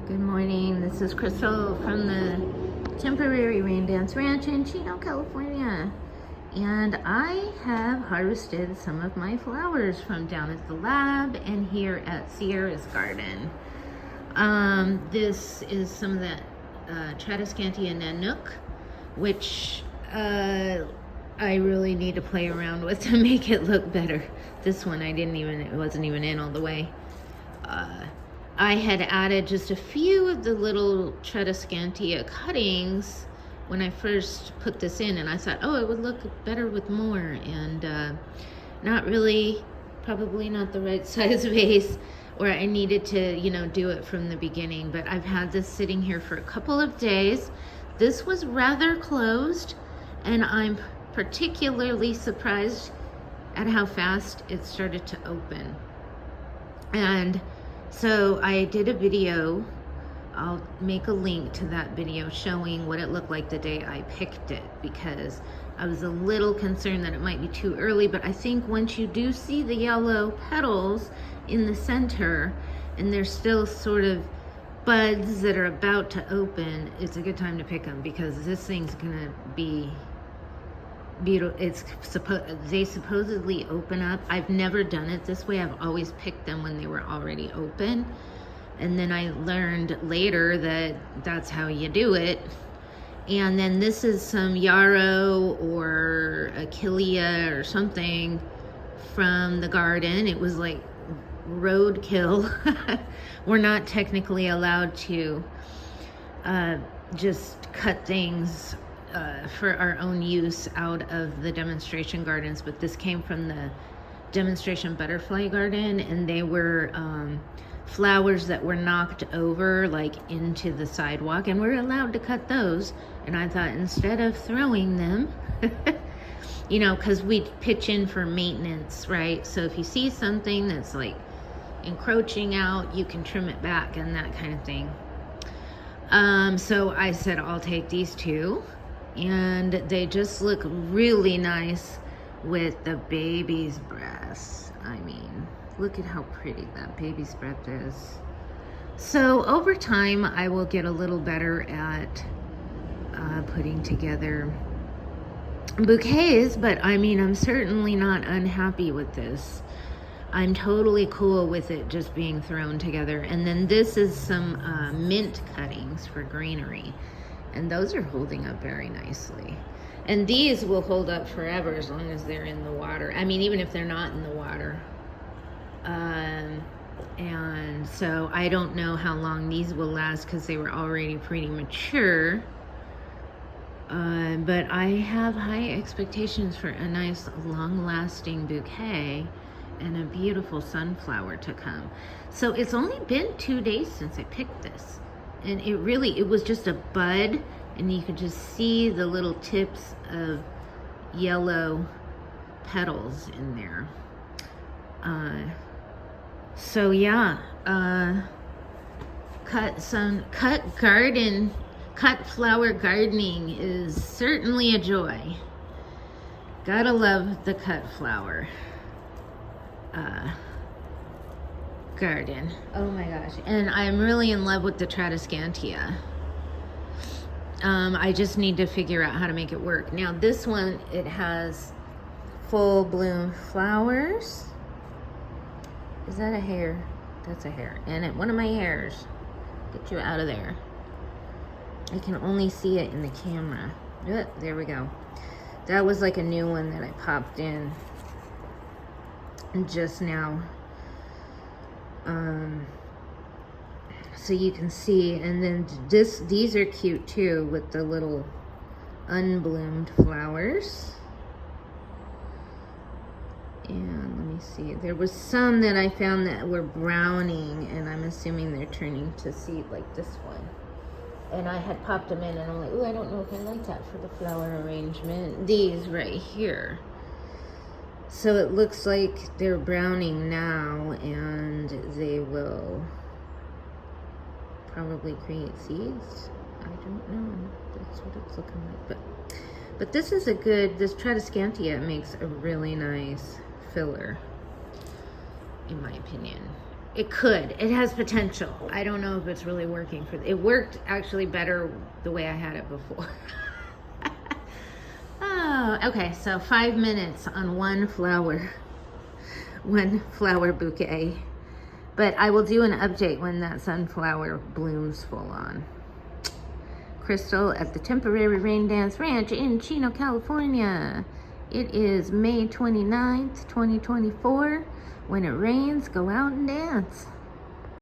Good morning, this is Crystal from the Temporary Rain Dance Ranch in Chino, California. And I have harvested some of my flowers from down at the lab and here at Sierra's garden. This is some of that Tradescantia Nanook, which I really need to play around with to make it look better. This one it wasn't even in all the way. I had added just a few of the little Tradescantia cuttings when I first put this in, and I thought, oh, it would look better with more, and not really, probably not the right size vase, or I needed to, do it from the beginning. But I've had this sitting here for a couple of days. This was rather closed, and I'm particularly surprised at how fast it started to open. And so I did a video. I'll make a link to that video showing what it looked like the day I picked it, because I was a little concerned that it might be too early. But I think once you do see the yellow petals in the center and there's still sort of buds that are about to open, it's a good time to pick them, because this thing's gonna be beautiful. They supposedly open up. I've never done it this way. I've always picked them when they were already open, and then I learned later that that's how you do it. And then this is some yarrow or achillea or something from the garden. It was like roadkill. We're not technically allowed to just cut things for our own use out of the demonstration gardens, but this came from the demonstration butterfly garden, and they were flowers that were knocked over like into the sidewalk, and we're allowed to cut those. And I thought, instead of throwing them, because we pitch in for maintenance, right? So if you see something that's like encroaching out, you can trim it back and that kind of thing. So I said, I'll take these two, and they just look really nice with the baby's breath. I mean, look at how pretty that baby's breath is. So over time, I will get a little better at putting together bouquets, but I mean, I'm certainly not unhappy with this. I'm totally cool with it just being thrown together. And then this is some mint cuttings for greenery, and those are holding up very nicely. And these will hold up forever as long as they're in the water. I mean, even if they're not in the water. And so I don't know how long these will last, because they were already pretty mature. But I have high expectations for a nice long-lasting bouquet and a beautiful sunflower to come. So it's only been 2 days since I picked this, and it was just a bud, and you could just see the little tips of yellow petals in there. So yeah, cut flower gardening is certainly a joy. Gotta love the cut flower garden. Oh my gosh. And I'm really in love with the Tradescantia. I just need to figure out how to make it work. Now this one, it has full bloom flowers. Is that a hair? That's a hair. And one of my hairs. Get you out of there. I can only see it in the camera. There we go. That was like a new one that I popped in just now. So you can see, and then these are cute too, with the little unbloomed flowers. And let me see, there was some that I found that were browning, and I'm assuming they're turning to seed, like this one. And I had popped them in, and I'm like, oh, I don't know if I like that for the flower arrangement. These right here. So it looks like they're browning now, and they will probably create seeds. I don't know. That's what it's looking like. But this is this Tradescantia makes a really nice filler, in my opinion. It could. It has potential. I don't know if it's really working for it. Worked actually better the way I had it before. Oh, okay. So 5 minutes on one flower bouquet. But I will do an update when that sunflower blooms full on. Crystal at the Temporary Rain Dance Ranch in Chino, California. It is May 29th, 2024. When it rains, go out and dance.